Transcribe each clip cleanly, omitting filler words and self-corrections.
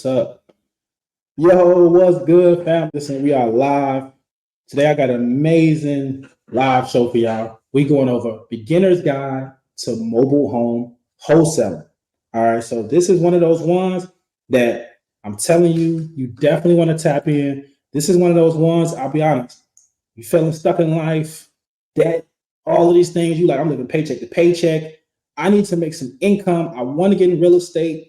What's up? Yo, what's good, fam? Listen, we are live. Today I got an amazing live show for y'all. We going over beginner's guide to mobile home wholesaling. All right, so this is one of those ones that I'm telling you, you definitely want to tap in. This is one of those ones, I'll be honest, you feeling stuck in life, debt, all of these things, you like, I'm living paycheck to paycheck. I need to make some income. I want to get in real estate,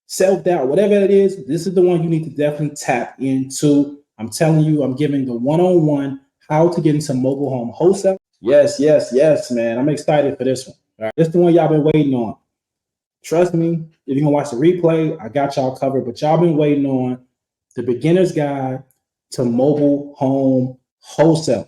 self-doubt, whatever it is, this is the one you need to definitely tap into. I'm telling you, I'm giving the one-on-one how to get into mobile home wholesale. Yes, yes, yes, man. I'm excited for this one. All right, this is the one y'all been waiting on. Trust me, if you're gonna watch the replay, I got y'all covered, but y'all been waiting on the beginner's guide to mobile home wholesale.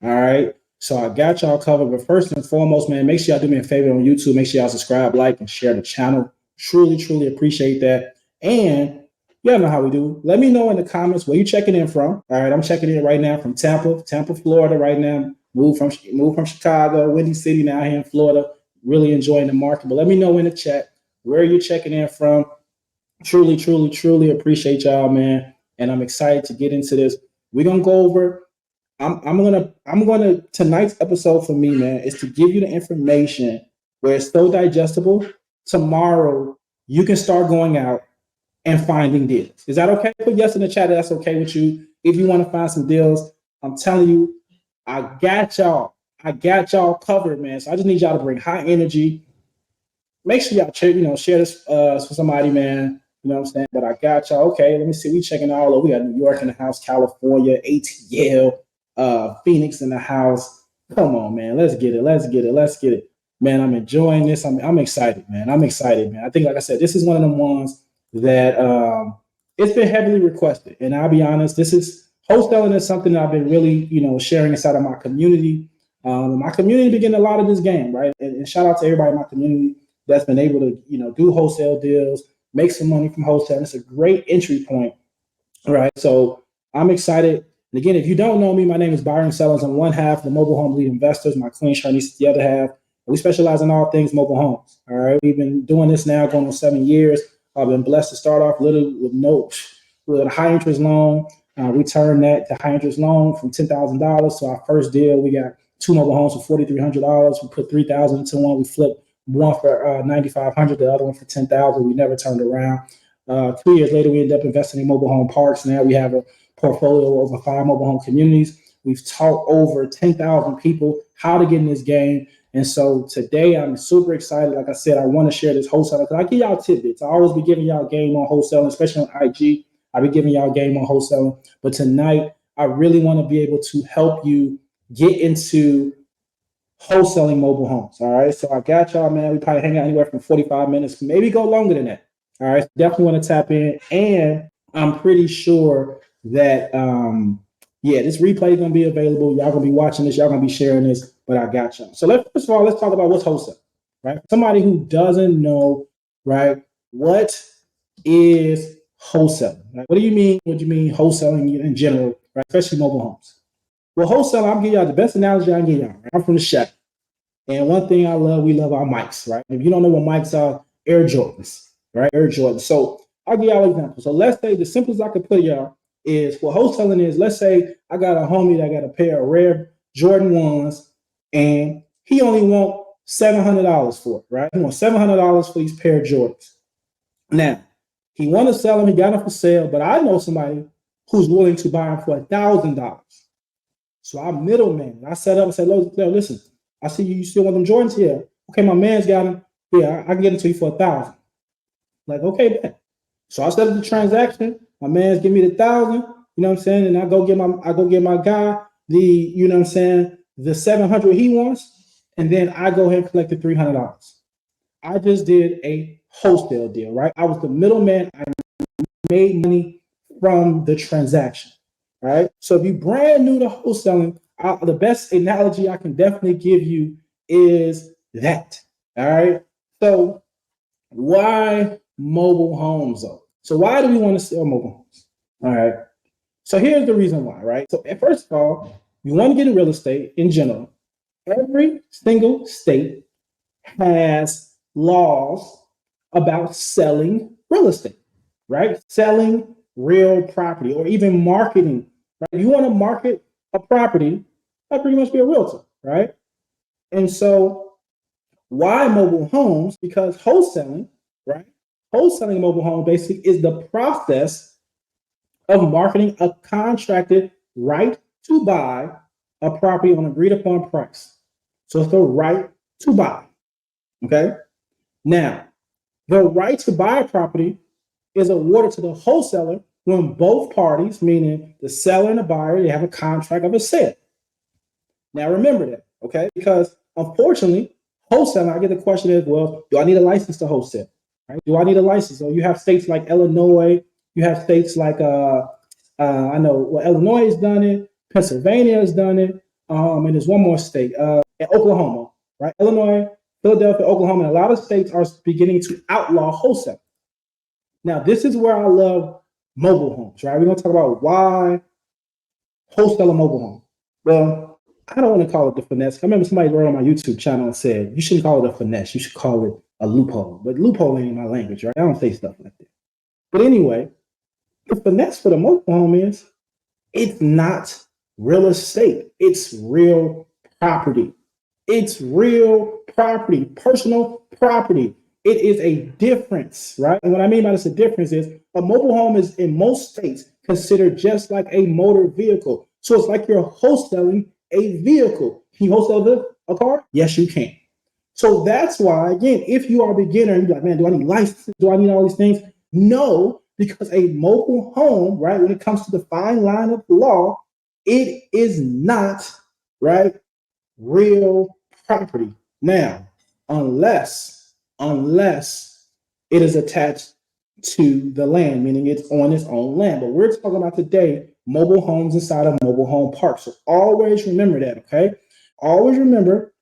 All right. So I got y'all covered. But first and foremost, man, make sure y'all do me a favor on YouTube. Make sure y'all subscribe, like, and share the channel. Truly, truly appreciate that. And y'all know how we do. Let me know in the comments where you checking in from. All right, I'm checking in right now from Tampa, Florida right now. Moved from Chicago, Windy City, now here in Florida. Really enjoying the market. But let me know in the chat where you're checking in from. Truly, truly, truly appreciate y'all, man. And I'm excited to get into this. We're gonna go over. I'm gonna tonight's episode for me, man, is to give you the information where it's so digestible. Tomorrow you can start going out and finding deals. Is that okay? Put yes in the chat. That's okay with you. If you want to find some deals, I'm telling you, I got y'all. I got y'all covered, man. So I just need y'all to bring high energy. Make sure y'all share this for somebody, man. You know what I'm saying? But I got y'all. Okay, let me see. We checking all over. We got New York in the house, California, ATL, Phoenix in the house. Come on, man. Let's get it. Let's get it. Let's get it. Man, I'm enjoying this. I'm excited, man. I'm excited, man. I think, like I said, this is one of them ones that it's been heavily requested. And I'll be honest, this is wholesaling is something that I've been really, sharing inside of my community. My community been getting a lot of this game, right? And shout out to everybody in my community that's been able to, do wholesale deals, make some money from wholesale. It's a great entry point, right? So I'm excited. And again, if you don't know me, my name is Byron Sellers. I'm one half of the Mobile Home Lead Investors. My queen Shanice is the other half. We specialize in all things mobile homes. All right. We've been doing this now going on 7 years. I've been blessed to start off literally with a high interest loan. We turned that to high interest loan from $10,000. So our first deal, we got 2 mobile homes for $4,300. We put $3,000 into one. We flipped one for $9,500, the other one for $10,000. We never turned around. 2 years later, we ended up investing in mobile home parks. Now we have a portfolio of over 5 mobile home communities. We've taught over 10,000 people how to get in this game. And so today I'm super excited. Like I said, I want to share this wholesaling because I give y'all tidbits. I always be giving y'all game on wholesaling, especially on IG. I be giving y'all game on wholesaling. But tonight, I really want to be able to help you get into wholesaling mobile homes. All right. So I got y'all, man. We probably hang out anywhere from 45 minutes, maybe go longer than that. All right. Definitely want to tap in. And I'm pretty sure that this replay is gonna be available. Y'all gonna be watching this, y'all gonna be sharing this, but I got y'all. So first of all, let's talk about what's wholesale, right? Somebody who doesn't know, right? What is wholesale? Right? What do you mean? What do you mean wholesaling in general, right? Especially mobile homes. Well, wholesale, I'm giving y'all the best analogy I can give y'all. Right? I'm from the shack. And one thing we love our mics, right? If you don't know what mics are, Air Jordans, right? Air Jordans. So I'll give y'all an example. So let's say the simplest I could put y'all is what wholesaling is. Let's say I got a homie that got a pair of rare Jordan 1s and he only want $700 for it, right? He wants $700 for these pair of Jordans. Now, he want to sell them, he got them for sale, but I know somebody who's willing to buy them for $1,000. So I'm middleman. I set up and said, listen, I see you still want them Jordans here. Okay, my man's got them. Yeah, I can get them to you for $1,000. Like, okay, man. So I set up the transaction. My man's give me the $1,000, you know what I'm saying? And I go get my guy the 700 he wants, and then I go ahead and collect the $300. I just did a wholesale deal, right? I was the middleman. I made money from the transaction, right? So if you're brand new to wholesaling, the best analogy I can definitely give you is that, all right? So why mobile homes though? So why do we want to sell mobile homes? All right. So here's the reason why, right? So first of all, you want to get in real estate in general. Every single state has laws about selling real estate. right? Selling real property or even marketing, right? If you want to market a property, that pretty much be a realtor, right? And so why mobile homes? Because wholesaling, right? Wholesaling mobile home basically is the process of marketing a contracted right to buy a property on agreed upon price. So it's the right to buy. Okay. Now, the right to buy a property is awarded to the wholesaler when both parties, meaning the seller and the buyer, they have a contract of a sale. Now remember that, okay? Because unfortunately, wholesaling, I get the question is, well, do I need a license to wholesale? Right? Do I need a license? So you have states like Illinois, you have states like I know well, Illinois has done it, Pennsylvania has done it, and there's one more state, Oklahoma, right? Illinois, Philadelphia, Oklahoma, and a lot of states are beginning to outlaw wholesale. Now, this is where I love mobile homes, right? We're gonna talk about why wholesale a mobile home. Well, I don't want to call it the finesse. I remember somebody wrote on my YouTube channel and said, you shouldn't call it a finesse, you should call it a loophole. But loophole ain't my language, right? I don't say stuff like that. But anyway, the finesse for the mobile home is it's not real estate, it's real property. It's real property, personal property. It is a difference, right? And what I mean by this, a difference is a mobile home is in most states considered just like a motor vehicle. So it's like you're wholesaling a vehicle. Can you wholesale a car? Yes, you can. So that's why, again, if you are a beginner and you're like, man, do I need license? Do I need all these things? No, because a mobile home, right, when it comes to the fine line of the law, it is not, right, real property. Now, unless it is attached to the land, meaning it's on its own land. But we're talking about today mobile homes inside of mobile home parks. So always remember that, okay? Always remember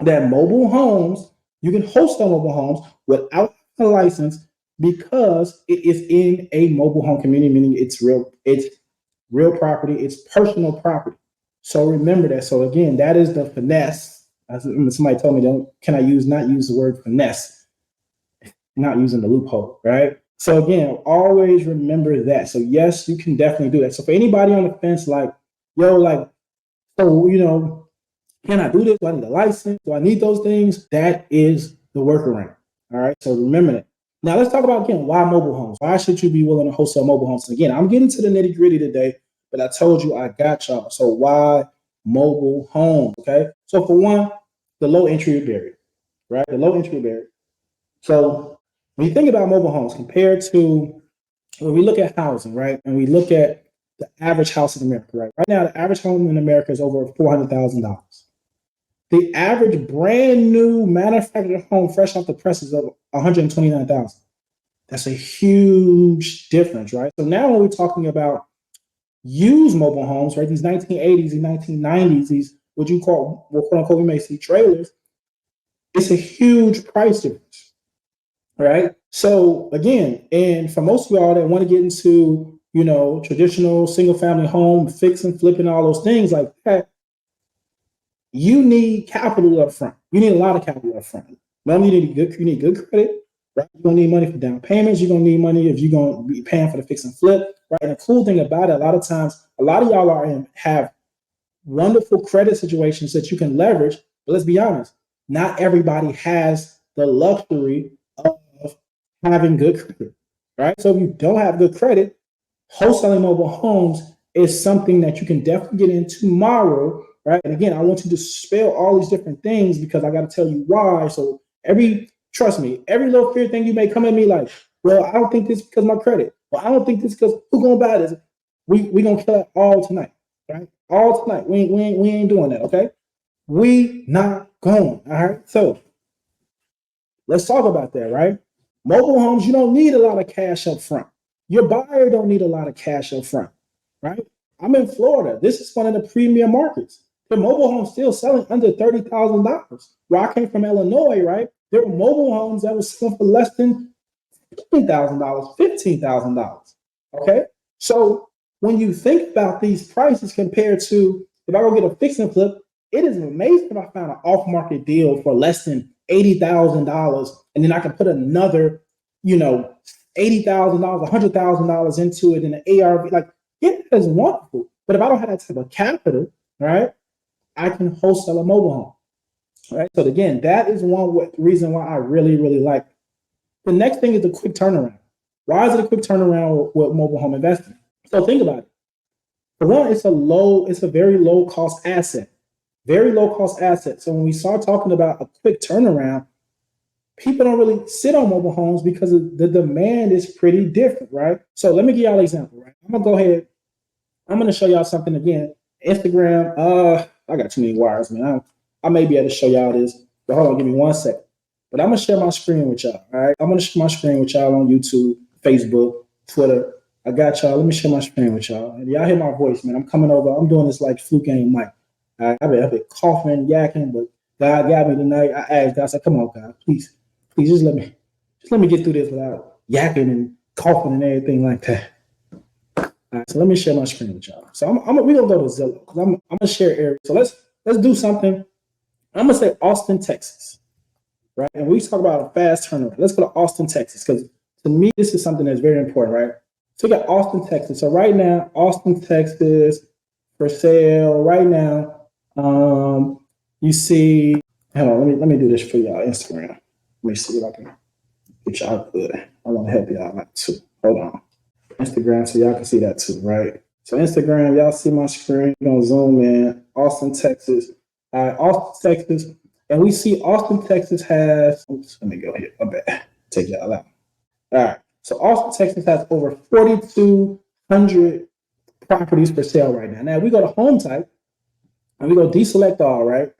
that mobile homes, you can host on mobile homes without a license because it is in a mobile home community, meaning it's real property, it's personal property. So remember that. So again, that is the finesse. Somebody told me, can I not use the word finesse? Not using the loophole, right? So again, always remember that. So yes, you can definitely do that. So for anybody on the fence, like, yo, like, so, can I do this? Do I need a license? Do I need those things? That is the workaround. All right. So remember that. Now let's talk about, again, why mobile homes? Why should you be willing to wholesale mobile homes? And again, I'm getting to the nitty gritty today, but I told you I got y'all. So why mobile homes? Okay. So for one, the low entry barrier, right? The low entry barrier. So when you think about mobile homes compared to when we look at housing, right? And we look at the average house in America, right? Right now, the average home in America is over $400,000. The average brand new manufactured home fresh off the press is of $129,000. That's a huge difference, right? So now when we're talking about used mobile homes, right? These 1980s and 1990s, these what you call, well, quote unquote, we may see trailers. It's a huge price difference, right? So again, and for most of y'all that want to get into, traditional single family home, fix and flipping, all those things like that, you need capital up front. You need a lot of capital up front. Not only you need good credit, right? You're gonna need money for down payments. You're gonna need money if you're gonna be paying for the fix and flip, right? And the cool thing about it, a lot of times, a lot of y'all have wonderful credit situations that you can leverage. But let's be honest, not everybody has the luxury of having good credit, right? So if you don't have good credit, wholesaling mobile homes is something that you can definitely get in tomorrow, right? And again, I want to dispel all these different things because I got to tell you why. So trust me, every little fear thing you may come at me like, well, I don't think this because of my credit. Well, I don't think this because who gonna buy this? We gonna kill it all tonight, right? All tonight. We ain't doing that, okay? We not going. All right. So let's talk about that, right? Mobile homes, you don't need a lot of cash up front. Your buyer don't need a lot of cash up front, right? I'm in Florida. This is one of the premium markets. The mobile homes still selling under $30,000. Where I came from Illinois, right? There were mobile homes that were selling for less than $20,000, $15,000. Okay, so when you think about these prices compared to if I go get a fix and flip, it is amazing if I found an off-market deal for less than $80,000, and then I can put another, $80,000, $100,000 into it in an ARV. Like, yeah, that's wonderful. But if I don't have that type of capital, right, I can wholesale a mobile home. Right. So again, that is one reason why I really, really like it. The next thing is the quick turnaround. Why is it a quick turnaround with mobile home investing? So think about it. For one, it's a very low cost asset. Very low cost asset. So when we start talking about a quick turnaround, people don't really sit on mobile homes because the demand is pretty different, right? So let me give y'all an example, right? I'm gonna go ahead. I'm gonna show y'all something again. Instagram. I got too many wires, man. I may be able to show y'all this, but hold on, give me 1 second. But I'm gonna share my screen with y'all. All right, I'm gonna share my screen with y'all on YouTube, Facebook, Twitter. I got y'all. Let me share my screen with y'all. And y'all hear my voice, man. I'm coming over. I'm doing this like flu game mic. I've been coughing, yakking, but God got me tonight. I asked God, I said, "Come on, God, please just let me get through this without yakking and coughing and everything like that." All right, so let me share my screen with y'all. So we're gonna go to Zillow because I'm gonna share area. So let's do something. I'm gonna say Austin, Texas, right? And we talk about a fast turnaround. Let's go to Austin, Texas, because to me this is something that's very important, right? So we got Austin, Texas. So right now, Austin, Texas, for sale right now. You see, hold on, let me do this for y'all. Instagram. Let me see if I can get y'all good. I want to help y'all out too. Hold on. Instagram, so y'all can see that too, right? So Instagram, y'all see my screen. We're gonna zoom in. Austin, Texas. Austin, Texas. And we see Austin, Texas has, oops, let me go here. My bad. Take y'all out. All right. So Austin, Texas has over 4,200 properties for sale right now. Now we go to home type and we go deselect all, right?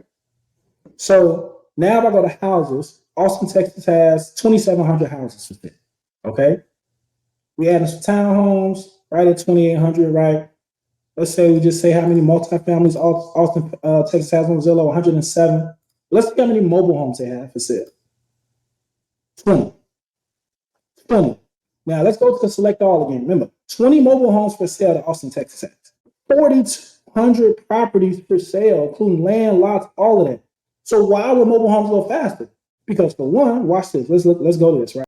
So now if I go to houses, Austin, Texas has 2,700 houses for sale. Okay. We added some townhomes right at 2,800, right? Let's say we just say how many multifamilies Austin, Texas has on Zillow, 107. Let's see how many mobile homes they have for sale. 20. Now let's go to select all again. Remember, 20 mobile homes for sale that Austin, Texas has. 4,200 properties for sale, including land, lots, all of that. So why would mobile homes go faster? Because for one, watch this. Let's go to this, right?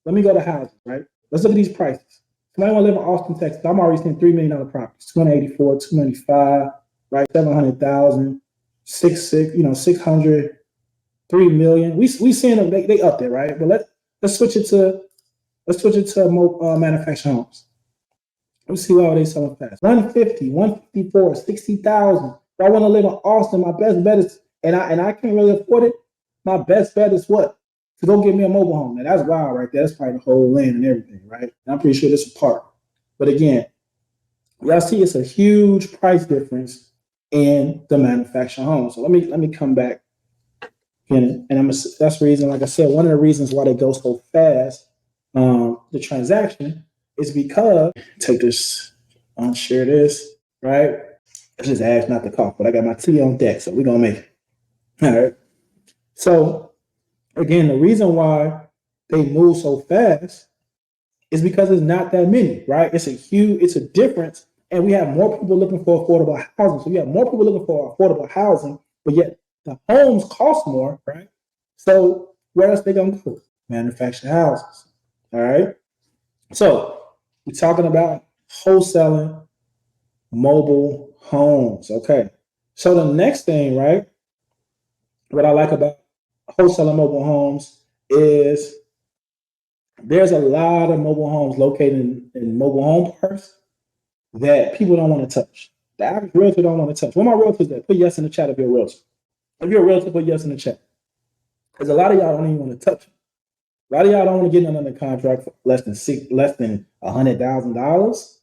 Let me go to houses, right? Let's look at these prices. Somebody want to live in Austin, Texas. I'm already seeing $3 million properties, 284, 295, right? 700,000, 600, 3 million. We seeing them, they up there, right? But let's switch it to manufactured homes. Let's see why they selling fast. 150, 154, 60,000. If I want to live in Austin, my best bet is, and I can't really afford it. My best bet is what? To go get me a mobile home. Now that's wild right there. That's probably the whole land and everything, right? And I'm pretty sure this is part. But again, y'all see it's a huge price difference in the manufactured home. So let me come back. And that's the reason, like I said, one of the reasons why they go so fast, the transaction, is because, take this, share this, right? I just asked not to cough, but I got my tea on deck, so we're gonna make it. All right. So again, the reason why they move so fast is because it's not that many, right? It's a difference, and we have more people looking for affordable housing. So we have more people looking for affordable housing, but yet the homes cost more, right? So where else they gonna go? Manufactured houses. All right. So we're talking about wholesaling mobile homes. Okay. So the next thing, right? What I like about wholesaling mobile homes is there's a lot of mobile homes located in mobile home parks that people don't want to touch. The average realtor don't want to touch. Where my realtors at? Put yes in the chat if you're a realtor. If you're a realtor, put yes in the chat. Because a lot of y'all don't even want to touch it. A lot of y'all don't want to get under contract for less than $100,000,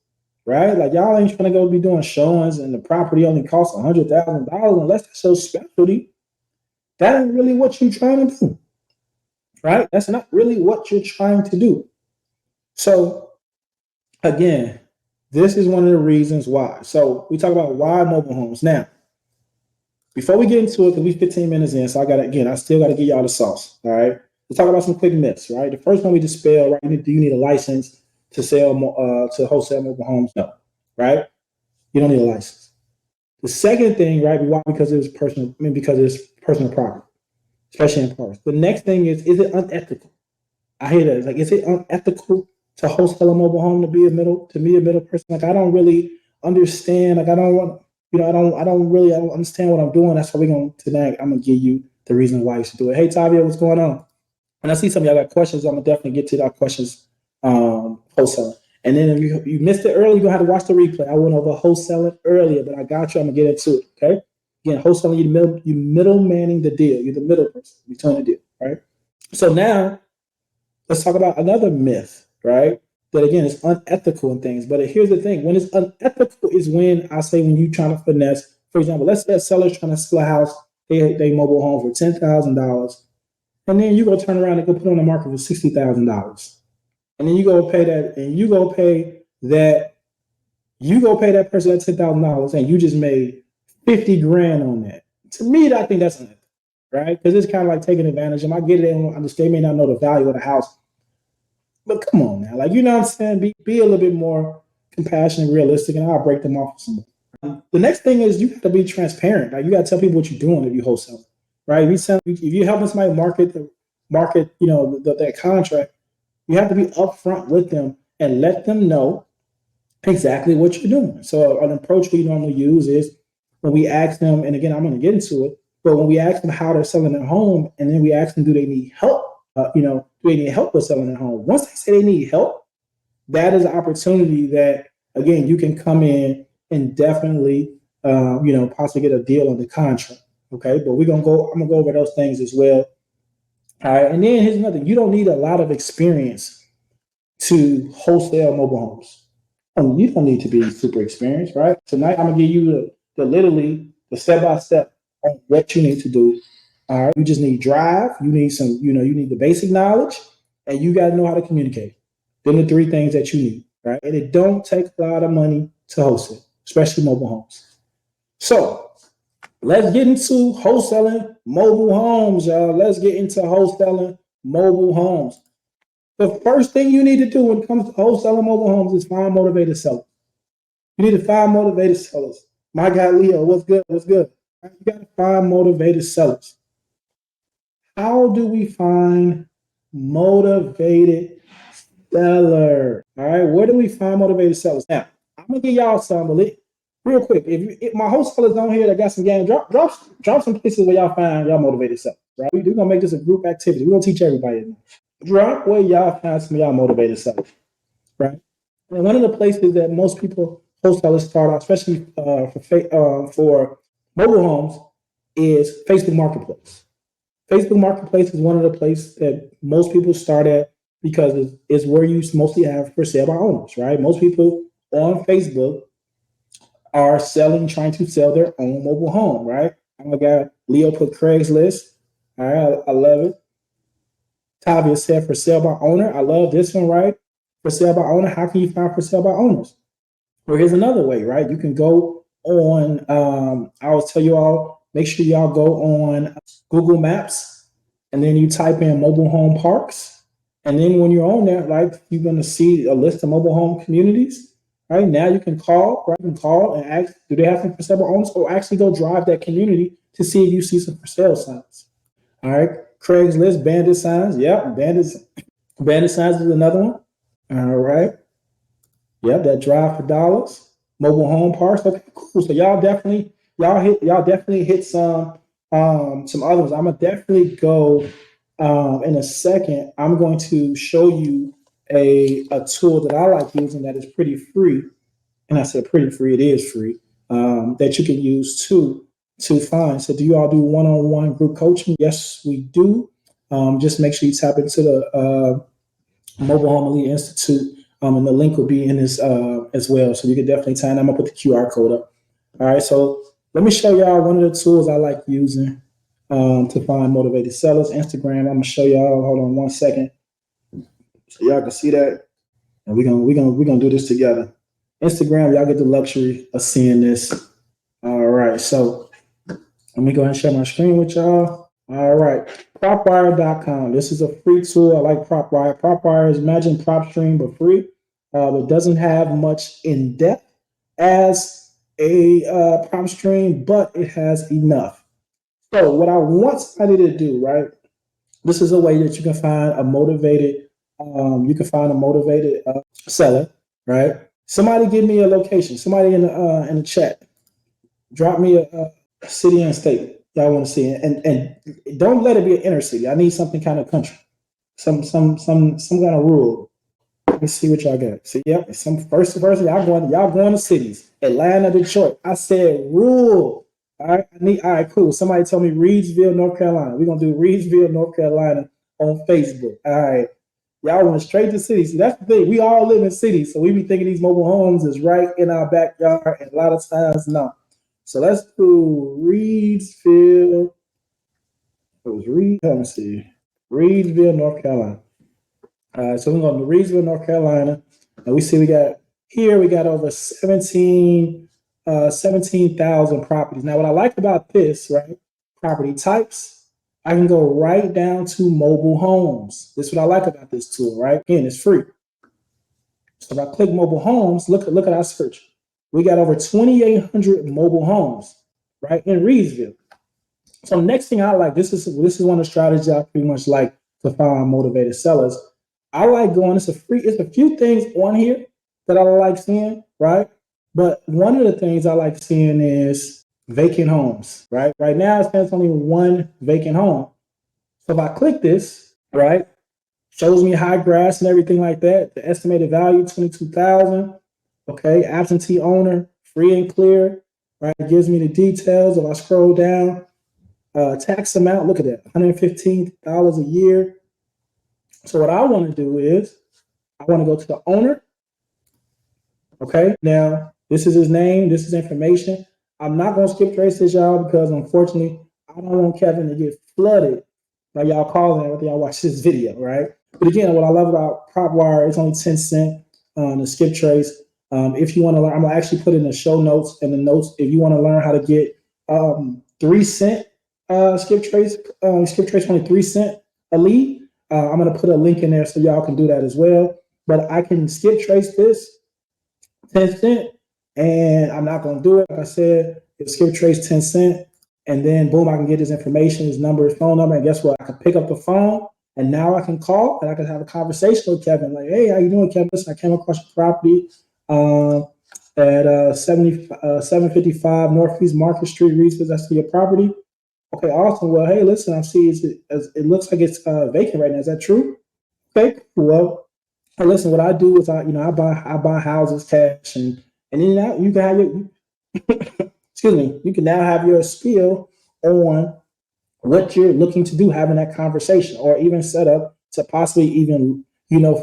right? Like y'all ain't trying to go be doing showings and the property only costs $100,000 unless that's your specialty. That ain't really what you're trying to do, right? That's not really what you're trying to do. So again, this is one of the reasons why. So we talk about why mobile homes. Now, before we get into it, because we're 15 minutes in, so I still gotta give y'all the sauce. All right. Let's talk about some quick myths, right? The first one we dispel, right? Do you need a license to sell to wholesale mobile homes? No, right? You don't need a license. The second thing, right? Why? Because it's personal property, especially in parks. The next thing is it unethical? I hear that. Like, is it unethical to wholesale a mobile home to be a middle person? Like, I don't really understand. Like, I don't want, I don't understand what I'm doing. That's why tonight, I'm going to give you the reason why you should do it. Hey, Tavia, what's going on? And I see some of y'all got questions. I'm going to definitely get to our questions, wholesaling. And then if you missed it earlier, you're going to have to watch the replay. I went over wholesaling earlier, but I got you. I'm going to get into it. Okay. Again, wholesaling, you middlemaning the deal. You're the middle person between the deal, right? So now let's talk about another myth, right? That again is unethical in things. But here's the thing: when it's unethical is when I say when you trying to finesse. For example, let's say a seller's trying to sell a house, they mobile home for $10,000, and then you go turn around and go put it on the market for $60,000, and then you go pay that, and you go pay that person that $10,000, and you just made 50 grand on that. To me, I think that's unethical, right? Because it's kind of like taking advantage of them. I get it; they don't understand, may not know the value of the house. But come on now, like, you know what I'm saying? Be a little bit more compassionate, realistic, and I'll break them off. The next thing is you got to be transparent. Like, you got to tell people what you're doing if you wholesale, right? If you're helping somebody market, that contract, you have to be upfront with them and let them know exactly what you're doing. So an approach we normally use is when we ask them, and again, I'm going to get into it, but when we ask them how they're selling their home, and then we ask them, do they need help? Do they need help with selling their home? Once they say they need help, that is an opportunity that, again, you can come in and definitely, possibly get a deal on the contract. Okay, but I'm gonna go over those things as well. All right, and then here's another thing: you don't need a lot of experience to wholesale mobile homes. You don't need to be super experienced, right? Tonight, I'm gonna give you the step by step on what you need to do. All right, you just need drive. You need you need the basic knowledge, and you got to know how to communicate. Them are the three things that you need, right? And it don't take a lot of money to wholesale, especially mobile homes. So let's get into wholesaling mobile homes, y'all. Let's get into wholesaling mobile homes. The first thing you need to do when it comes to wholesaling mobile homes is find motivated sellers. You need to find motivated sellers. My guy Leo, what's good? What's good? You got to find motivated sellers. How do we find motivated seller? All right, where do we find motivated sellers? Now, I'm gonna give y'all some real quick. If my wholesalers on here that got some game, drop some places where y'all find y'all motivated sellers. Right, we're gonna make this a group activity. We're gonna teach everybody. Drop where y'all find some of y'all motivated sellers. Right, and one of the places that most people wholesalers start off, especially for mobile homes, is Facebook Marketplace. Facebook Marketplace is one of the places that most people start at because it's where you mostly have for sale by owners, right? Most people on Facebook are trying to sell their own mobile home, right? I'm got Leo put Craigslist. All right, I love it. Tavia said for sale by owner. I love this one, right? For sale by owner. How can you find for sale by owners? Well, here's another way, right? You can go on, I will tell you all, make sure y'all go on Google Maps, and then you type in mobile home parks. And then when you're on there, like, you're going to see a list of mobile home communities. Right now, you can call, right? You can call and ask, do they have some for sale owners, or actually go drive that community to see if you see some for sale signs. All right, Craigslist, bandit signs. Yep, bandit signs is another one. All right. Yep, that drive for dollars. Mobile home parks. Okay, cool. So y'all definitely hit some others. I'm gonna definitely go in a second. I'm going to show you a tool that I like using that is pretty free. And I said pretty free, it is free, that you can use to find. So do you all do one-on-one group coaching? Yes, we do. Just make sure you tap into the Mobile Home Elite Institute. And the link will be in this as well. So you can definitely sign. I'm gonna put the QR code up. All right. So let me show y'all one of the tools I like using to find motivated sellers. Instagram. I'm gonna show y'all. Hold on one second, so y'all can see that. And we're gonna do this together. Instagram. Y'all get the luxury of seeing this. All right. So let me go ahead and share my screen with y'all. All right, propwire.com. This is a free tool. I like PropWire. PropWire is imagine PropStream, but free. It doesn't have much in depth as a PropStream, but it has enough. So what I want somebody to do, right? This is a way that you can find a motivated You can find a motivated seller, right? Somebody give me a location. Somebody in the chat, drop me a city and state y'all want to see, and don't let it be an inner city. I need something kind of country, some kind of rural. Let me see what y'all got. See, yep, some first, y'all going to cities. Atlanta, Detroit. I said rural. All right, all right, cool. Somebody told me Reedsville, North Carolina. We're gonna do Reedsville, North Carolina on Facebook. All right. Y'all went straight to cities. See, that's the thing. We all live in cities, so we be thinking these mobile homes is right in our backyard, and a lot of times not. So let's do Reedsville. It was let me see. Reedsville, North Carolina. All right, so we're going to Reedsville, North Carolina, and we see we got over 17,000 properties. Now, what I like about this, right? Property types, I can go right down to mobile homes. This is what I like about this tool, right? Again, it's free. So if I click mobile homes, look at our search. We got over 2,800 mobile homes, right, in Reedsville. So next thing I like, this is one of the strategies I pretty much like to find motivated sellers. I like going, it's a few things on here that I like seeing, right? But one of the things I like seeing is vacant homes, right? Right now, it's only one vacant home. So if I click this, right, shows me high grass and everything like that. The estimated value, 22,000. Okay, absentee owner, free and clear, right? It gives me the details. If I scroll down, tax amount, look at that, $115 a year. So what I want to do is I want to go to the owner. Okay, now this is his name, this is information. I'm not going to skip trace this, y'all, because unfortunately, I don't want Kevin to get flooded by y'all calling after y'all watch this video, right? But again, what I love about PropWire, it's only 10 cents to skip trace. If you want to learn, I'm going to actually put in the show notes and the notes. If you want to learn how to get 3 cent skip trace only 3 cents a lead. I'm going to put a link in there so y'all can do that as well. But I can skip trace this 10 cents, and I'm not going to do it. Like I said, it's skip trace 10 cents, and then boom, I can get his information, his number, his phone number, and guess what? I can pick up the phone, and now I can call, and I can have a conversation with Kevin. Like, hey, how you doing, Kevin? Listen, I came across your property at 755 Northeast Market Street, Reedsville. That's your property. Okay, awesome. Well, hey, listen, I see it looks like it's vacant right now. Is that true? Okay, well, listen, what I do is I buy houses cash, and then now you can have your excuse me, you can now have your spiel on what you're looking to do, having that conversation, or even set up to possibly even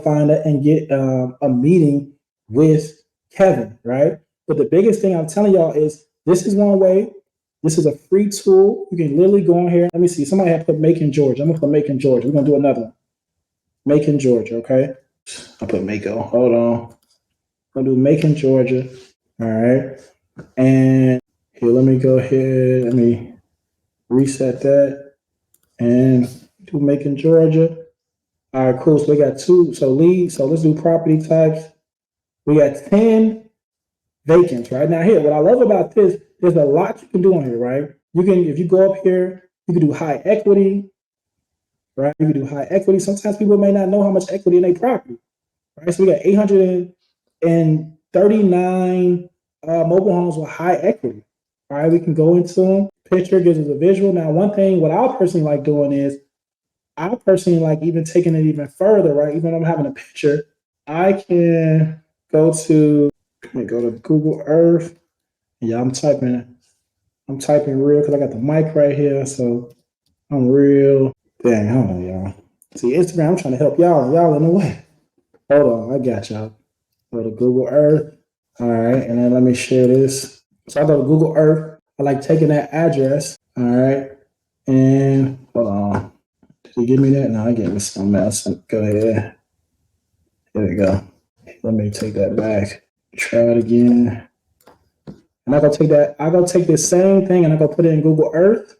find it and get a meeting with Kevin, right? But the biggest thing I'm telling y'all is this is one way. This is a free tool. You can literally go in here. Let me see. Somebody had put Macon, Georgia. I'm gonna put Macon, Georgia. We're gonna do another one. Macon, Georgia. Okay. I'll put Mako. Hold on. I'm gonna do Macon, Georgia. All right. And here, let me go ahead. Let me reset that and do Macon, Georgia. All right, cool. So we got two. So leads. So let's do property types. We got 10 vacants right now. Here, what I love about this, there's a lot you can do on here, right? You can, if you go up here, you can do high equity, right? You can do high equity. Sometimes people may not know how much equity in their property, right? So we got 839 mobile homes with high equity. All right, we can go into them. Picture gives us a visual. Now, one thing, what I personally like doing is, I personally like even taking it even further, right? Even though I'm having a picture, I can go to Google Earth. Yeah, I'm typing real because I got the mic right here, so I'm real. Dang, hold on, y'all. See, Instagram, I'm trying to help y'all, and y'all in the way. Hold on, I got y'all. Go to Google Earth. All right, and then let me share this. So I go to Google Earth. I like taking that address. All right, and hold on. Did he give me that? No, I gave me something else. Go ahead. Here we go. Let me take that back. Try it again. And I go take this same thing and I go put it in Google Earth.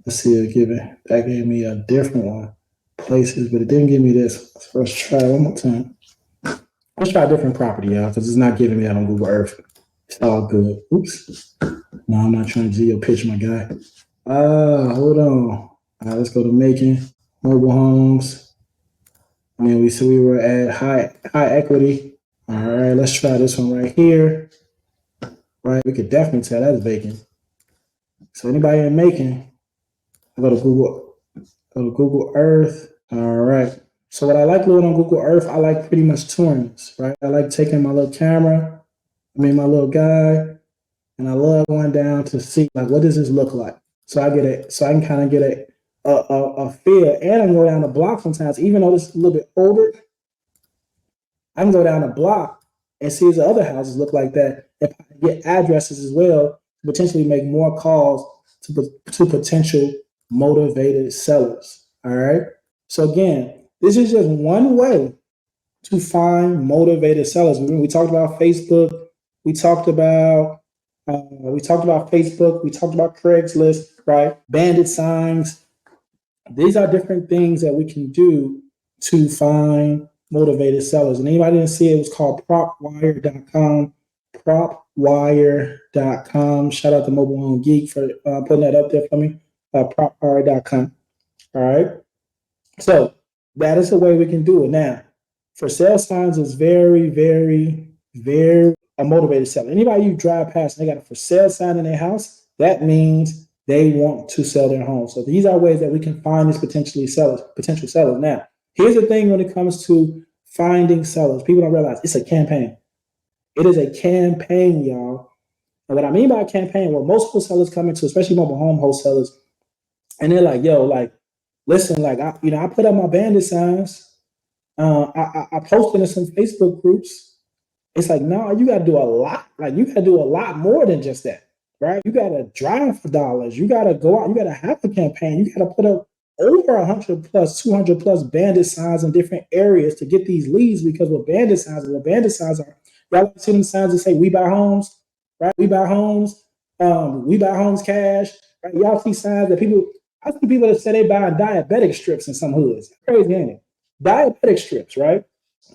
Let's see it give it. That gave me a different one. Places, but it didn't give me this. So let's try it one more time. Let's try a different property, y'all, because it's not giving me that on Google Earth. It's all good. Oops. No, I'm not trying to geo pitch my guy. Hold on. All right, let's go to Macon. Mobile homes. I mean, we said we were at high equity. All right, let's try this one right here. Right, we could definitely tell that's vacant. So anybody in Macon, go to Google Earth. All right. So what I like doing on Google Earth, I like pretty much tourings, right? I like taking my little camera, my little guy, and I love going down to see like what does this look like. So I can kind of get a feel, and I can go down the block sometimes, even though this is a little bit older. I can go down the block and see the other houses look like that. If I get addresses as well, potentially make more calls to potential motivated sellers. All right. So again, this is just one way to find motivated sellers. We talked about Facebook. We talked about Facebook. We talked about Craigslist, right? Bandit signs. These are different things that we can do to find motivated sellers. And anybody didn't see it, it was called propwire.com. Propwire.com. Shout out to Mobile Home Geek for putting that up there for me. Propwire.com. All right. So that is the way we can do it. Now, for sale signs is very, very, very a motivated seller. Anybody you drive past and they got a for sale sign in their house, that means they want to sell their home. So these are ways that we can find these potential sellers. Now, here's the thing when it comes to finding sellers. People don't realize it's a campaign. It is a campaign, y'all. And what I mean by a campaign, where most wholesalers come into, especially mobile home wholesalers, and they're like, yo, like, listen, like, I put up my bandit signs. I posted in some Facebook groups. It's like, no, you got to do a lot. Like, you got to do a lot more than just that, right? You got to drive for dollars. You got to go out. You got to have a campaign. You got to put up over 100 plus, 200 plus bandit signs in different areas to get these leads. Because what bandit signs are, y'all see them signs that say "We buy homes," right? We buy homes. We buy homes cash. Right? Y'all see signs that I see people that say they buy diabetic strips in some hoods. Crazy, ain't it? Diabetic strips, right?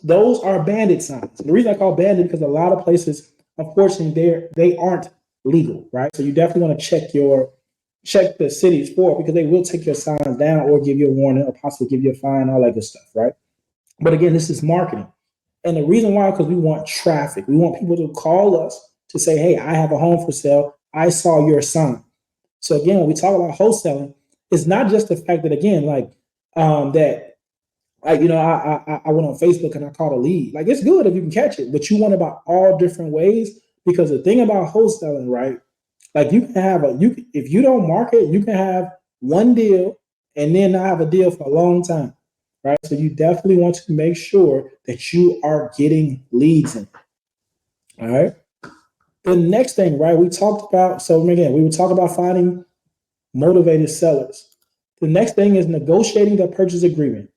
Those are bandit signs. The reason I call bandit because a lot of places, unfortunately, they aren't legal, right? So you definitely want to check the cities for it because they will take your signs down or give you a warning or possibly give you a fine, all that good stuff, right? But again, this is marketing. And the reason why, because we want traffic. We want people to call us to say, hey, I have a home for sale. I saw your sign. So again, when we talk about wholesaling, it's not just the fact that, again, like that I went on Facebook and I caught a lead. Like, it's good if you can catch it, but you want about all different ways because the thing about wholesaling, right? Like, you can have if you don't market, you can have one deal and then not have a deal for a long time, right? So you definitely want to make sure that you are getting leads in. All right. The next thing, right? We talked about. So again, we would talk about finding motivated sellers. The next thing is negotiating the purchase agreement.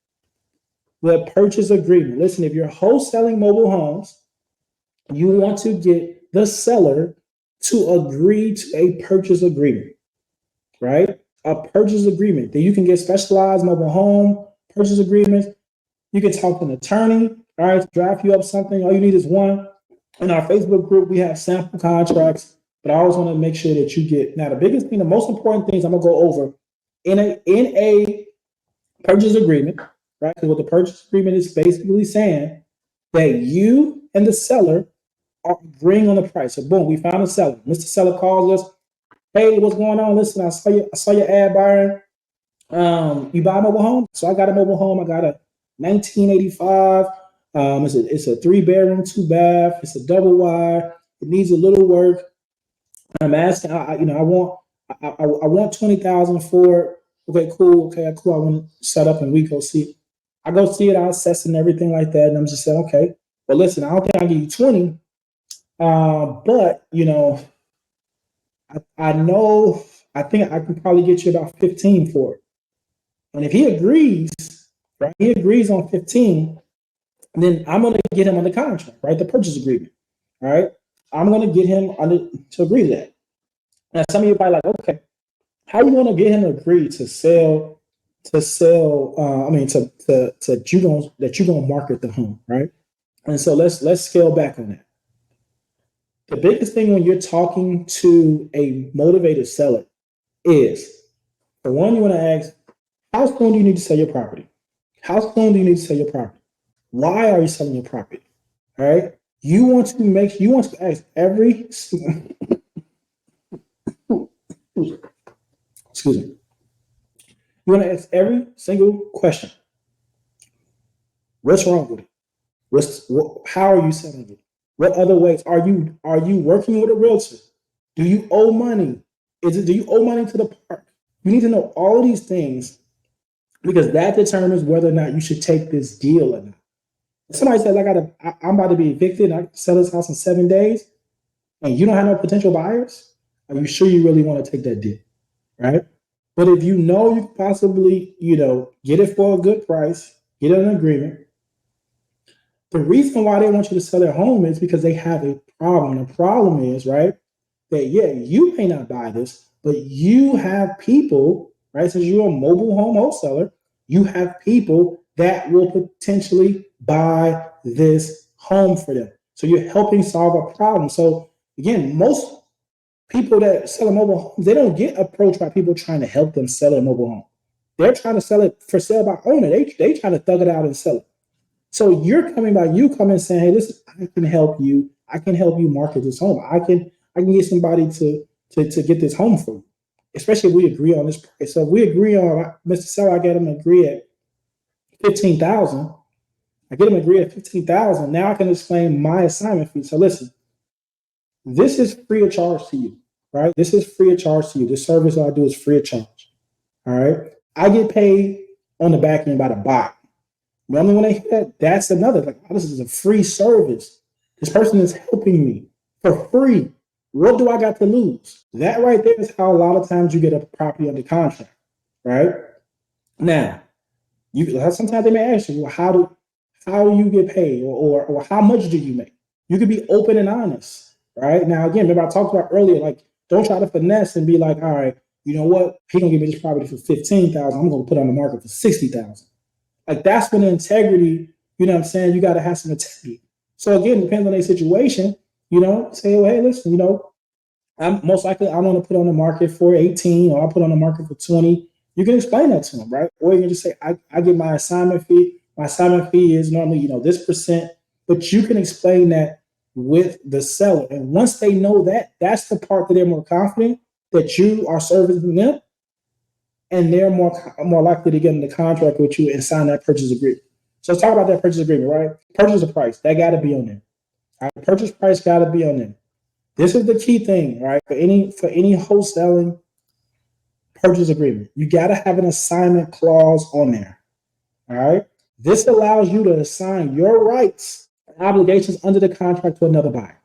The purchase agreement. Listen, if you're wholesaling mobile homes, you want to get the seller to agree to a purchase agreement, right? A purchase agreement. Then you can get specialized mobile home purchase agreements. You can talk to an attorney, all right, to draft you up something. All you need is one. In our Facebook group, we have sample contracts, but I always want to make sure that you get. Now, the biggest thing, the most important things I'm gonna go over in a purchase agreement, right? Because what the purchase agreement is basically saying that you and the seller are agreeing on the price. So boom, we found a seller. Mr. Seller calls us. Hey, what's going on? Listen, I saw your ad, Byron. You buy a mobile home? So I got a mobile home. I got a 1985. It's a 3-bedroom, 2-bath. It's a double wide. It needs a little work. I'm asking. I want 20,000 for it. Okay, cool. I want to set up and we go see it. I go see it. I assess and everything like that, and I'm just saying, okay. Well, listen, I don't think I'll give you 20, but I know. I think I can probably get you about 15 for it. And if he agrees, right? He agrees on 15. Then I'm going to get him on the contract, right? The purchase agreement, all right? I'm going to get him to agree to that. Now, some of you probably like, okay, how you going to get him to agree to sell? That you're gonna market the home, right? And so let's scale back on that. The biggest thing when you're talking to a motivated seller is, for one, you want to ask, how soon do you need to sell your property? How soon do you need to sell your property? Why are you selling your property? All right. You want to ask every excuse me. You want to ask every single question. What's wrong with it? How are you selling it? What other ways are you working with a realtor? Do you owe money? Do you owe money to the park? You need to know all of these things because that determines whether or not you should take this deal or not. If somebody says I'm about to be evicted, I can sell this house in 7 days, and you don't have no potential buyers, are you sure you really want to take that deal? Right? But if you know you can possibly, get it for a good price, get an agreement. The reason why they want you to sell their home is because they have a problem. The problem is, right, that you may not buy this, but you have people, right? Since you're a mobile home wholesaler, you have people that will potentially buy this home for them. So you're helping solve a problem. So again, most people that sell a mobile home, they don't get approached by people trying to help them sell a mobile home. They're trying to sell it for sale by owner. They trying to thug it out and sell it. So you coming saying, hey, listen, I can help you. I can help you market this home. I can get somebody to get this home for you, especially if we agree on this price. So if we agree on, Mr. Seller, I get him to agree at $15,000. I get him to agree at $15,000. Now I can explain my assignment fee. So listen, this is free of charge to you, right? This is free of charge to you. This service I do is free of charge. All right. I get paid on the back end by the buyer. Normally when they hit that, that's another, like, oh, this is a free service. This person is helping me for free. What do I got to lose? That right there is how a lot of times you get a property under contract, right? Now, sometimes they may ask you, well, how do you get paid, or how much do you make? You can be open and honest, right? Now, again, remember I talked about earlier, like, don't try to finesse and be like, all right, you know what? He gonna give me this property for $15,000. I'm gonna put it on the market for $60,000. Like, that's when the integrity, you know what I'm saying? You got to have some integrity. So again, depends on their situation, say, well, hey, listen, I'm most likely I want to put on the market for 18, or I'll put on the market for 20. You can explain that to them, right? Or you can just say, I get my assignment fee. My assignment fee is normally, this percent, but you can explain that with the seller. And once they know that, that's the part that they're more confident that you are servicing them, and they're more likely to get in the contract with you and sign that purchase agreement. So let's talk about that purchase agreement, right? Purchase price, that got to be on there. All right, purchase price got to be on there. This is the key thing, right? For any wholesaling purchase agreement, you got to have an assignment clause on there. All right. This allows you to assign your rights and obligations under the contract to another buyer.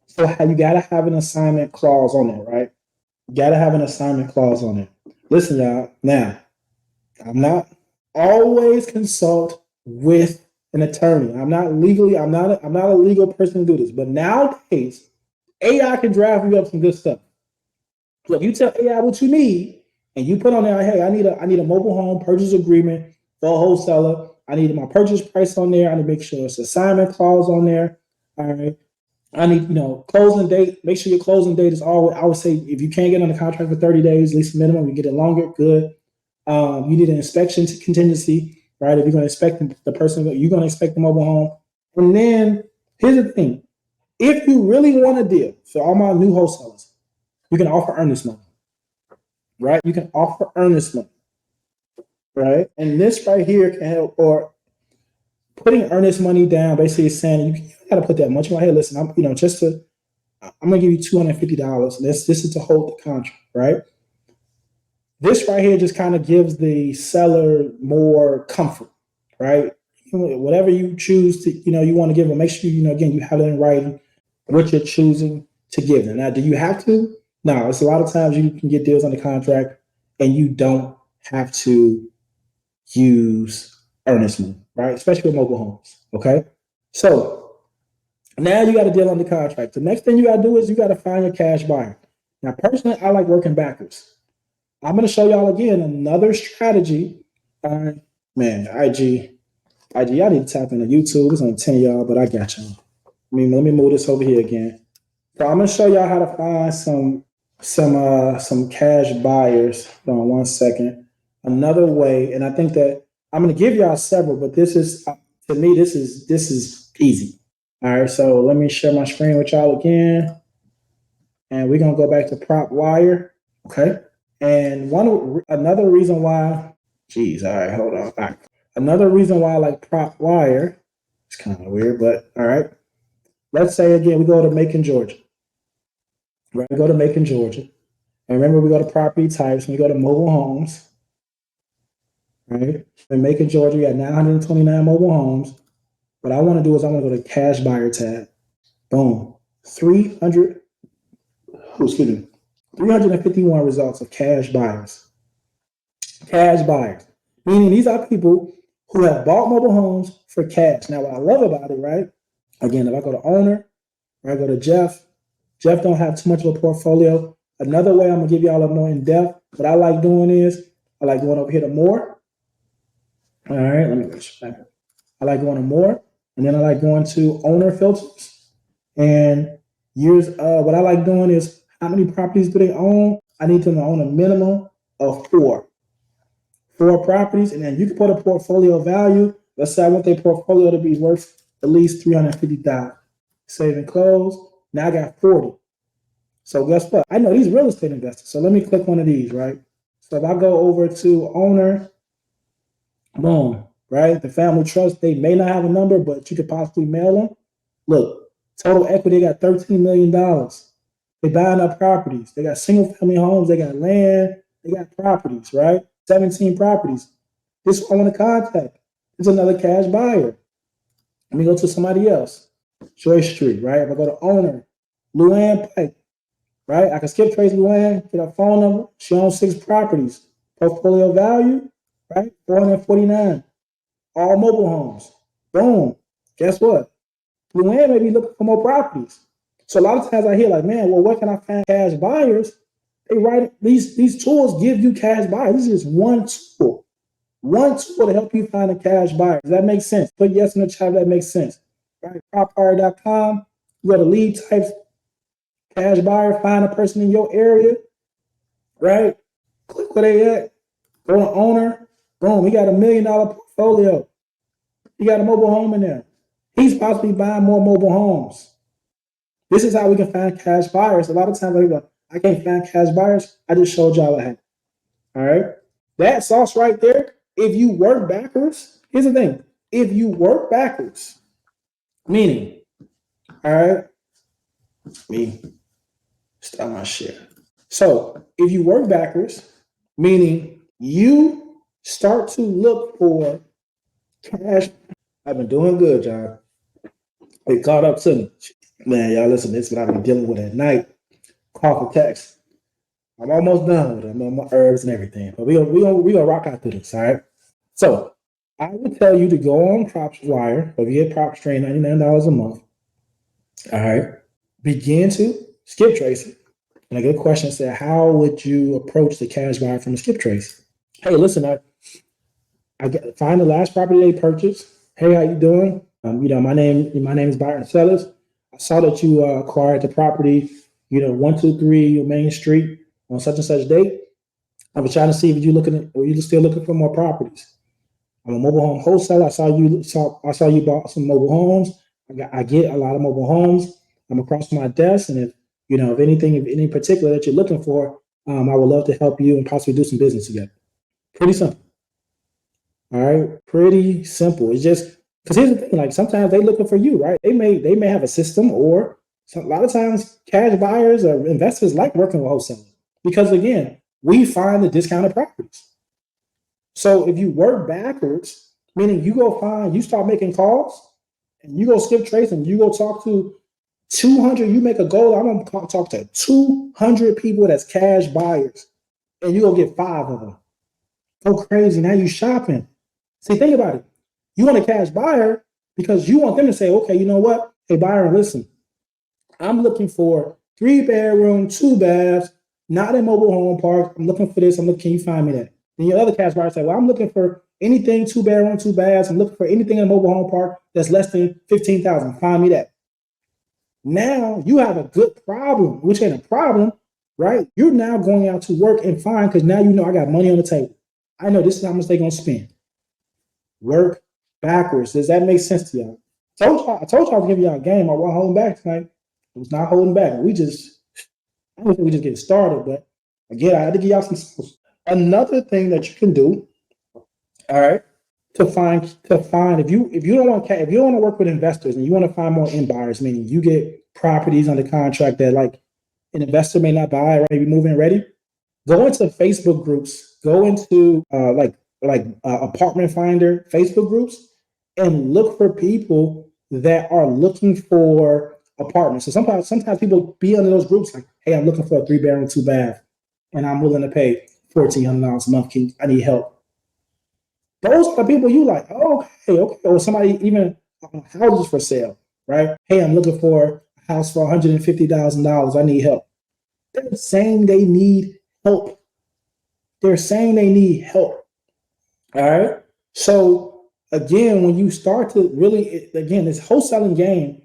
So you got to have an assignment clause on there, right? You got to have an assignment clause on there. Listen, y'all. Now, I'm not always consult with an attorney. I'm not a legal person to do this. But nowadays, AI can draft you up some good stuff. So if you tell AI what you need, and you put on there, hey, I need a mobile home purchase agreement for a wholesaler. I need my purchase price on there. I need to make sure it's assignment clause on there. All right. I need, closing date. Make sure your closing date is always, I would say, if you can't get on the contract for 30 days, at least minimum, you get it longer, good. You need an inspection contingency, right? If you're going to inspect the person, you're going to inspect the mobile home. And then here's the thing. If you really want a deal, for all my new wholesalers, you can offer earnest money, right? You can offer earnest money, right? And this right here can help, or putting earnest money down basically is saying you got to put that much. Hey, listen, I'm going to give you $250. This is to hold the contract, right? This right here just kind of gives the seller more comfort, right? Whatever you choose to, you want to give them, make sure, again, you have it in writing what you're choosing to give them. Now, do you have to? No, it's a lot of times you can get deals on the contract and you don't have to use earnest money, right? Especially with mobile homes, okay? So now you got a deal on the contract. The next thing you got to do is you got to find your cash buyer. Now, personally, I like working backwards. I'm going to show y'all again another strategy. Man, IG, y'all need to tap into YouTube. There's only 10 of y'all, but I got y'all. Let me move this over here again. So I'm going to show y'all how to find some cash buyers. Hold on one second. Another way, and I think that I'm going to give y'all several, but this is, to me, this is easy. All right, so let me share my screen with y'all again, and we're going to go back to prop wire. Okay. And another reason why, geez, all right, hold on. All right. Another reason why I like prop wire, it's kind of weird, but all right. Let's say again, we go to Macon, Georgia. Right, we go to Macon, Georgia. And remember, we go to property types, and we go to mobile homes. Right? In Macon, Georgia, we got 929 mobile homes. What I want to do is I want to go to cash buyer tab. Boom. 351 results of cash buyers. Cash buyers. Meaning these are people who have bought mobile homes for cash. Now, what I love about it, right? Again, if I go to owner, or I go to Jeff don't have too much of a portfolio. Another way I'm gonna give y'all a more in-depth, what I like doing is, I like going over here to more. All right, let me go back. I like going to more, and then I like going to owner filters. And what I like doing is, how many properties do they own? I need them to own a minimum of 4 properties, and then you can put a portfolio value. Let's say I want their portfolio to be worth at least $350,000. Save and close. Now I got 40. So guess what? I know these real estate investors. So let me click one of these, right? So if I go over to owner, boom, right? The family trust, they may not have a number, but you could possibly mail them. Look, total equity, they got $13 million. They buying up properties. They got single family homes. They got land. They got properties, right? 17 properties. This I want to contact. It's another cash buyer. Let me go to somebody else. Joyce Street, right? If I go to owner, Luann Pike, right? I can skip trace Luann, get her phone number. She owns 6 properties. Portfolio value, right? 449. All mobile homes. Boom. Guess what? Luann may be looking for more properties. So a lot of times I hear like, man, well, where can I find cash buyers? They write these tools give you cash buyers. This is just one tool. One tool to help you find a cash buyer. Does that make sense? Put yes in the chat if that makes sense. Right? Propwire.com. You go to lead types, cash buyer, find a person in your area. Right? Click where they at. Go to owner. Boom. He got $1 million portfolio. He got a mobile home in there. He's possibly buying more mobile homes. This is how we can find cash buyers. A lot of times I can't find cash buyers. I just showed y'all a hack. All right. That sauce right there, if you work backwards, here's the thing. If you work backwards, meaning, all right, me stop my share. So if you work backwards, meaning you start to look for cash. I've been doing good, John. It caught up to me. Man, y'all listen, this is what I've been dealing with at night. Call for text. I'm almost done with it. I'm on my herbs and everything. But we gonna rock out through this, all right? So I would tell you to go on Props Wire, or get Prop Strain, $99 a month. All right. Begin to skip trace it. And a good question said, how would you approach the cash buyer from a skip trace? Hey, listen, find the last property they purchased. Hey, how you doing? My name is Byron Sellers. I saw that you acquired the property, 123 Main Street on such and such date. I was trying to see if you're still looking for more properties. I'm a mobile home wholesaler. I saw you bought some mobile homes. I get a lot of mobile homes. I'm across my desk, and if any particular that you're looking for, I would love to help you and possibly do some business together. Pretty simple. All right, pretty simple. It's just because here's the thing: like sometimes they're looking for you, right? They may have a system, or a lot of times cash buyers or investors like working with wholesalers because again, we find the discounted properties. So if you work backwards, meaning you start making calls, and you go skip trace, and you go talk to 200. You make a goal. I'm gonna talk to 200 people that's cash buyers, and you go get 5 of them. Go crazy. Now you shopping. See, think about it. You want a cash buyer because you want them to say, okay, you know what? Hey, Byron, listen, I'm looking for 3-bedroom, 2 baths, not a mobile home park. I'm looking for this. Can you find me that? Then your other cash buyer say, well, I'm looking for anything 2-bedroom, 2 baths. I'm looking for anything in a mobile home park that's less than $15,000. Find me that. Now you have a good problem, which ain't a problem, right? You're now going out to work and find because now I got money on the table. I know this is how much they're gonna spend. work backwards. Does that make sense to y'all? I told y'all I was giving y'all a game. I wasn't holding back tonight. It was not holding back. I don't think we just get started, but again, I had to give y'all some skills. Another thing that you can do, all right, to find if you don't want to work with investors and you want to find more end buyers, meaning you get properties under contract that like an investor may not buy, right? Maybe move-in ready. Go into Facebook groups. Go into apartment finder Facebook groups and look for people that are looking for apartments. So sometimes people be under those groups like, hey, I'm looking for a 3-bedroom, 2-bath, and I'm willing to pay $1,400 a month. I need help. Those are the people you like. Oh, okay. Or somebody even houses for sale, right? Hey, I'm looking for a house for $150,000. I need help. They're saying they need help. They're saying they need help. All right. So again, when you start to really, again, this wholesaling game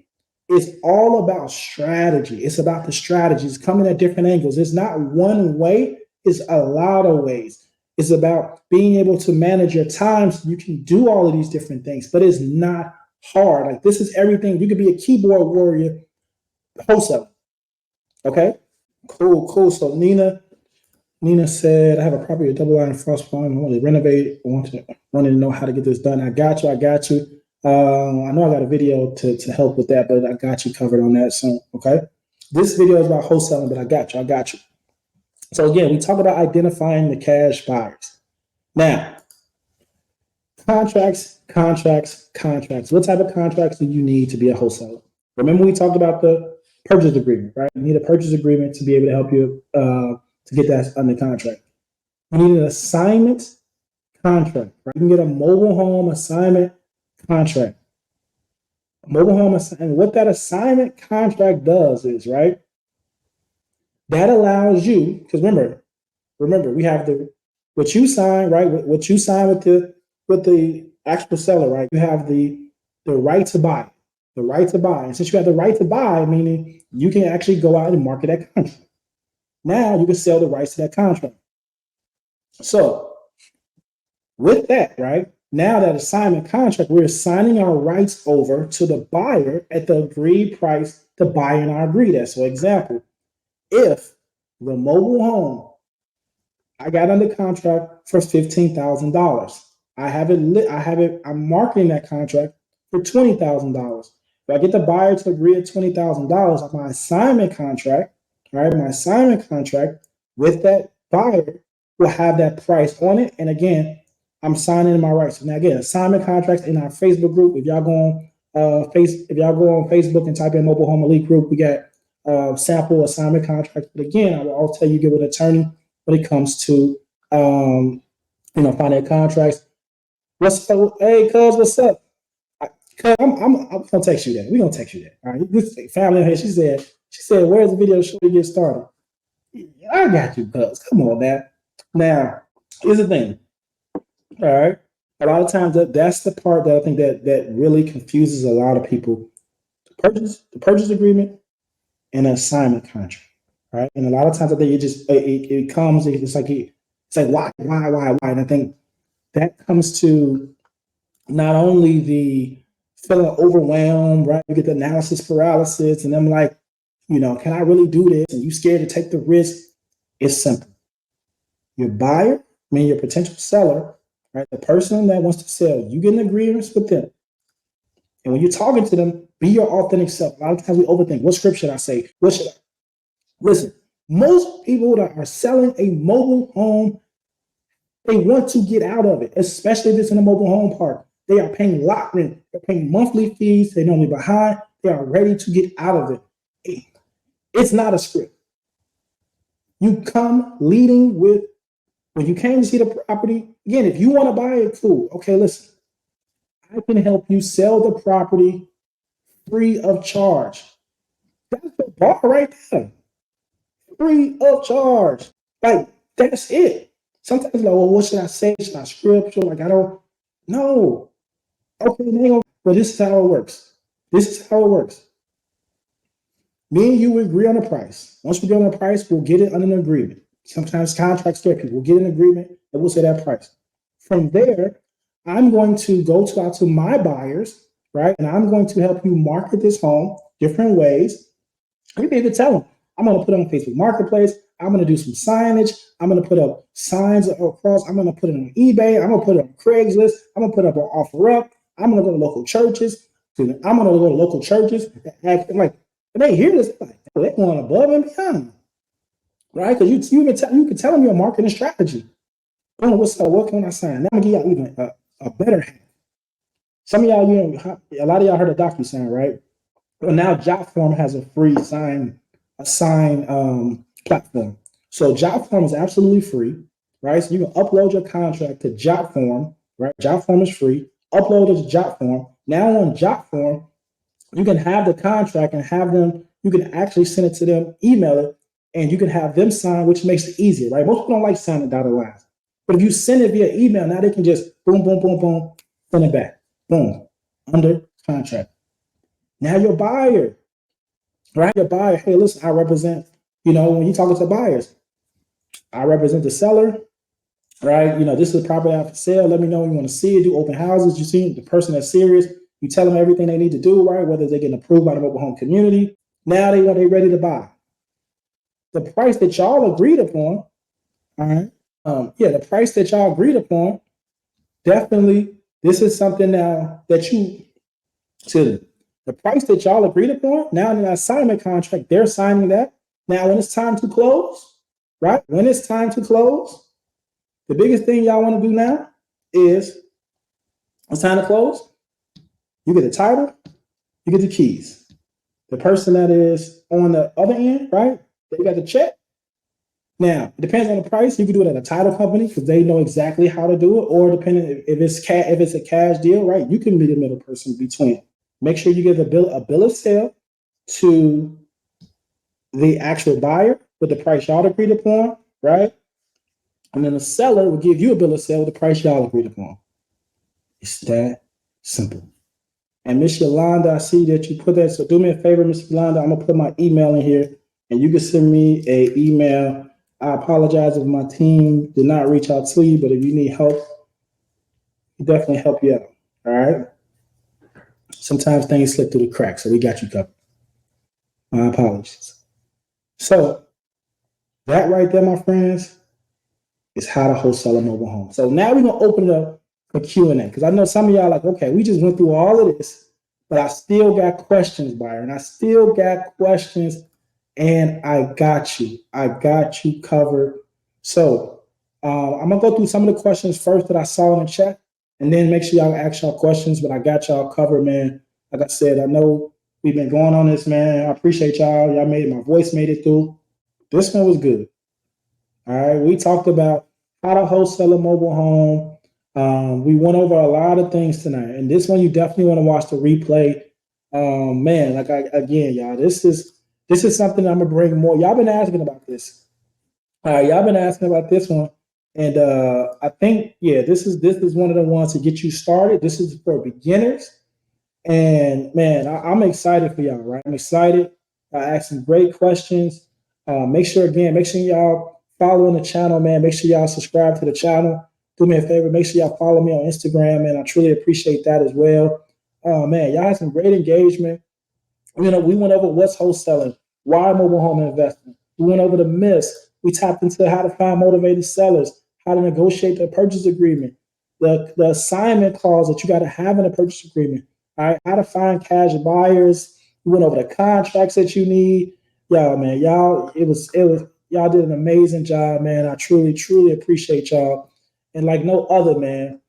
is all about strategy. It's about the strategies coming at different angles. It's not one way, it's a lot of ways. It's about being able to manage your time so you can do all of these different things, but it's not hard. Like this is everything. You could be a keyboard warrior wholesaler. Okay, cool. So Nina said, I have a property with double iron frost farm. I want to renovate. Wanted to know how to get this done. I got you. I know I got a video to help with that, but I got you covered on that soon. Okay. This video is about wholesaling, but I got you. So again, we talk about identifying the cash buyers. Now, contracts. What type of contracts do you need to be a wholesaler? Remember we talked about the purchase agreement, right? You need a purchase agreement to be able to help you to get that under contract. You need an assignment contract, right? You can get a mobile home assignment contract. And what that assignment contract does is, right, that allows you, because remember, we have what you sign, right? What you sign with the actual seller, right? You have the right to buy. The right to buy. And since you have the right to buy, meaning you can actually go out and market that contract. Now you can sell the rights to that contract. So with that, right? Now that assignment contract, we're assigning our rights over to the buyer at the agreed price the buyer and I agreed at. So example, if the mobile home I got under contract for $15,000, I'm marketing that contract for $20,000. If I get the buyer to agree at $20,000 on my assignment contract, right? My assignment contract with that buyer will have that price on it. And again, I'm signing my rights. Now again, assignment contracts in our Facebook group. If y'all go on Facebook and type in Mobile Home Elite Group, we got sample assignment contracts. But again, I will always tell you get with an attorney when it comes to finance contracts. Hey, cuz, what's up? I'm gonna text you that. We're gonna text you that. All right. This family here, she said, where's the video show to get started? I got you, cuz. Come on, man. Now, here's the thing. All right. A lot of times that's the part that I think that really confuses a lot of people. The purchase agreement and an assignment contract. Right. And a lot of times I think it's like why? And I think that comes to not only the feeling overwhelmed, right? You get the analysis paralysis, and I'm like, can I really do this? And you scared to take the risk. It's simple. Your buyer, your potential seller, right? The person that wants to sell, you get an agreement with them. And when you're talking to them, be your authentic self. A lot of times we overthink. What script should I say? What should I? Listen, most people that are selling a mobile home, they want to get out of it, especially if it's in a mobile home park. They are paying lot rent. They're paying monthly fees. They're normally behind. They are ready to get out of it. It's not a script. You come leading with, when you came to see the property, again, if you want to buy it, cool. Okay, listen, I can help you sell the property free of charge. That's the bar right there. Free of charge. Like, that's it. Sometimes like, well, what should I say? Should I script? Like, I don't know. Okay, but this is how it works. Me and you will agree on the price. Once we agree on the price, we'll get it under an agreement. Sometimes contracts scare people. We'll get an agreement and we'll say that price. From there, I'm going to go out to my buyers, right? And I'm going to help you market this home different ways. You can even tell them, I'm going to put it on Facebook Marketplace. I'm going to do some signage. I'm going to put up signs across. I'm going to put it on eBay. I'm going to put it on Craigslist. I'm going to put up an OfferUp. I'm going to go to local churches. I'm going to go to local churches. Like, and they hear this, like, they're going above and beyond, right? Because you can tell them your marketing strategy. Oh, what's up? What can I sign? Now I'm going to give y'all even a better hack. Some of y'all, a lot of y'all heard of DocuSign, right? Well, now JotForm has a free sign platform. So JotForm is absolutely free, right? So you can upload your contract to JotForm, right? JotForm is free. Upload it to JotForm. Now on JotForm, you can have the contract and have them, you can actually send it to them, email it, and you can have them sign, which makes it easier, right? Most people don't like signing dotted lines. But if you send it via email, now they can just boom, boom, boom, boom, send it back. Boom, under contract. Now your buyer, right? Your buyer, hey, listen, I represent, when you're talking to buyers, I represent the seller, right? This is a property out for sale. Let me know when you want to see it, do open houses. You see the person that's serious. You tell them everything they need to do, right? Whether they're getting approved by the mobile home community. Now they're ready to buy. The price that y'all agreed upon, all right? The price that y'all agreed upon, definitely, this is something now that the price that y'all agreed upon, now in the assignment contract, they're signing that. Now, when it's time to close, right? When it's time to close, the biggest thing y'all want to do now is, it's time to close. You get the title, you get the keys. The person that is on the other end, right? They got the check. Now, it depends on the price. You can do it at a title company because they know exactly how to do it, or depending if it's a cash deal, right? You can be the middle person between. Make sure you give a bill of sale to the actual buyer with the price y'all agreed upon, right? And then the seller will give you a bill of sale with the price y'all agreed upon. It's that simple. And Miss Yolanda, I see that you put that. So do me a favor, Miss Yolanda. I'm gonna put my email in here, and you can send me an email. I apologize if my team did not reach out to you, but if you need help, we definitely help you out. All right. Sometimes things slip through the cracks, so we got you covered. My apologies. So that right there, my friends, is how to wholesale a mobile home. So now we're gonna open it up for Q&A, because I know some of y'all are like, okay, we just went through all of this, but I still got questions, Byron. I still got questions, and I got you. I got you covered. So I'm gonna go through some of the questions first that I saw in the chat, and then make sure y'all ask y'all questions, but I got y'all covered, man. Like I said, I know we've been going on this, man. I appreciate y'all. Y'all my voice made it through. This one was good. All right. We talked about how to wholesale a mobile home. We went over a lot of things tonight, and this one you definitely want to watch the replay. Man, y'all, this is something I'm gonna bring more. Y'all been asking about this. Y'all been asking about this one, and I think this is one of the ones to get you started. This is for beginners, and man, I'm excited for y'all. Right, I'm excited. I asked some great questions. Make sure y'all following the channel, man. Make sure y'all subscribe to the channel. Do me a favor, make sure y'all follow me on Instagram, man. I truly appreciate that as well. Man, y'all had some great engagement. We went over what's wholesaling, why mobile home investing. We went over the myths. We tapped into how to find motivated sellers, how to negotiate the purchase agreement, the assignment clause that you got to have in a purchase agreement. All right, how to find cash buyers. We went over the contracts that you need. Y'all, man, y'all did an amazing job, man. I truly, truly appreciate y'all. And like no other, man,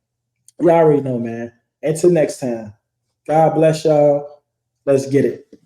y'all already know, man. Until next time, God bless y'all. Let's get it.